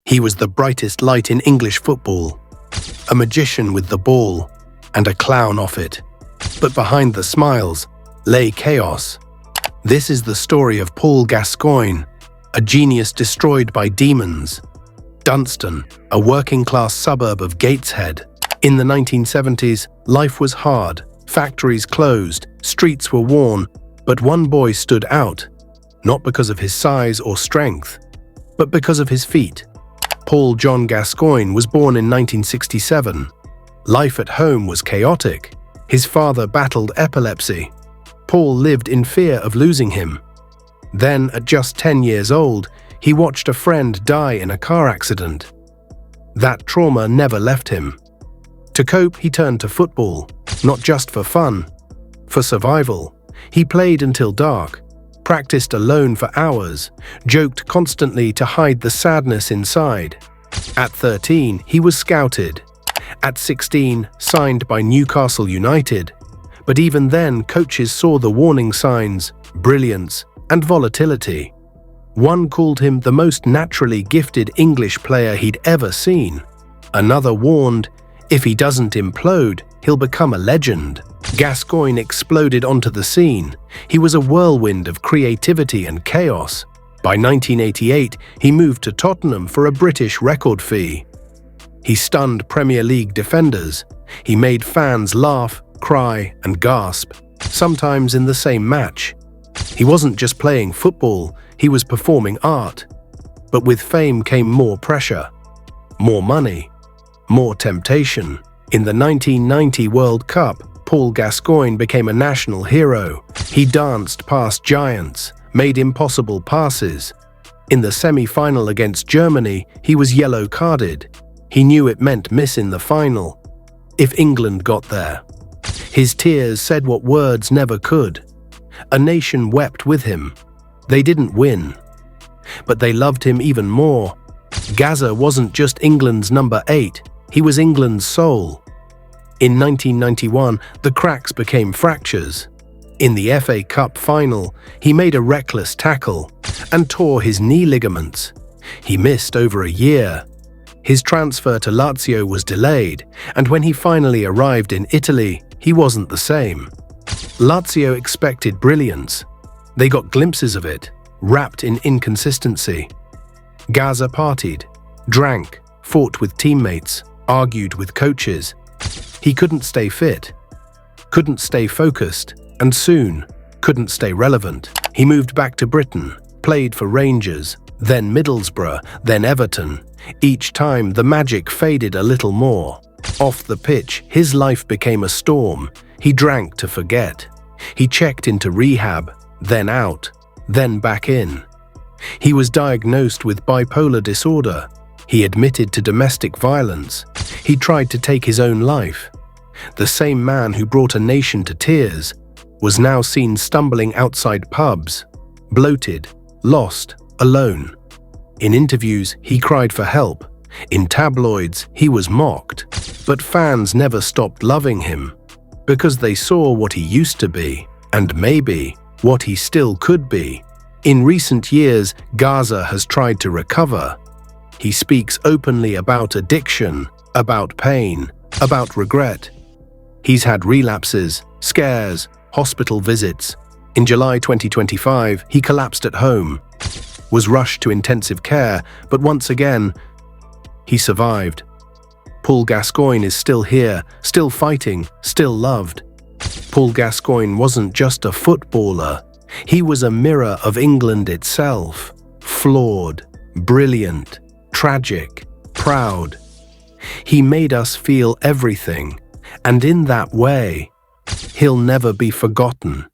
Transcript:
He was the brightest light in English football, a magician with the ball and a clown off it. But behind the smiles lay chaos. This is the story of Paul Gascoigne, a genius destroyed by demons. Dunston, a working-class suburb of Gateshead. In the 1970s, life was hard, factories closed, streets were worn, but one boy stood out, not because of his size or strength, but because of his feet. Paul John Gascoigne was born in 1967. Life at home was chaotic. His father battled epilepsy. Paul lived in fear of losing him. Then, at just 10 years old, he watched a friend die in a car accident. That trauma never left him. To cope, he turned to football, not just for fun, for survival. He played until dark, practiced alone for hours, joked constantly to hide the sadness inside. At 13, he was scouted. At 16, signed by Newcastle United. But even then, coaches saw the warning signs, brilliance, and volatility. One called him the most naturally gifted English player he'd ever seen. Another warned, if he doesn't implode, he'll become a legend. Gascoigne exploded onto the scene. He was a whirlwind of creativity and chaos. By 1988, he moved to Tottenham for a British record fee. He stunned Premier League defenders. He made fans laugh, cry, and gasp, sometimes in the same match. He wasn't just playing football, he was performing art. But with fame came more pressure, more money, more temptation. In the 1990 World Cup, Paul Gascoigne became a national hero. He danced past giants, made impossible passes. In the semi-final against Germany, he was yellow-carded. He knew it meant missing the final, if England got there. His tears said what words never could. A nation wept with him. They didn't win, but they loved him even more. Gazza wasn't just England's number 8, he was England's soul. In 1991, the cracks became fractures. In the FA Cup final, he made a reckless tackle and tore his knee ligaments. He missed over a year. His transfer to Lazio was delayed, and when he finally arrived in Italy, he wasn't the same. Lazio expected brilliance. They got glimpses of it, wrapped in inconsistency. Gazza partied, drank, fought with teammates, argued with coaches. He couldn't stay fit, couldn't stay focused, and soon couldn't stay relevant. He moved back to Britain, played for Rangers, then Middlesbrough, then Everton. Each time the magic faded a little more. Off the pitch, his life became a storm. He drank to forget. He checked into rehab, then out, then back in. He was diagnosed with bipolar disorder. He admitted to domestic violence. He tried to take his own life. The same man who brought a nation to tears was now seen stumbling outside pubs, bloated, lost, alone. In interviews, he cried for help. In tabloids, he was mocked. But fans never stopped loving him, because they saw what he used to be, and maybe what he still could be. In recent years, Gazza has tried to recover. He speaks openly about addiction, about pain, about regret. He's had relapses, scares, hospital visits. In July 2025, he collapsed at home, was rushed to intensive care, but once again, he survived. Paul Gascoigne is still here, still fighting, still loved. Paul Gascoigne wasn't just a footballer. He was a mirror of England itself. Flawed, brilliant, tragic, proud. He made us feel everything, and in that way, he'll never be forgotten.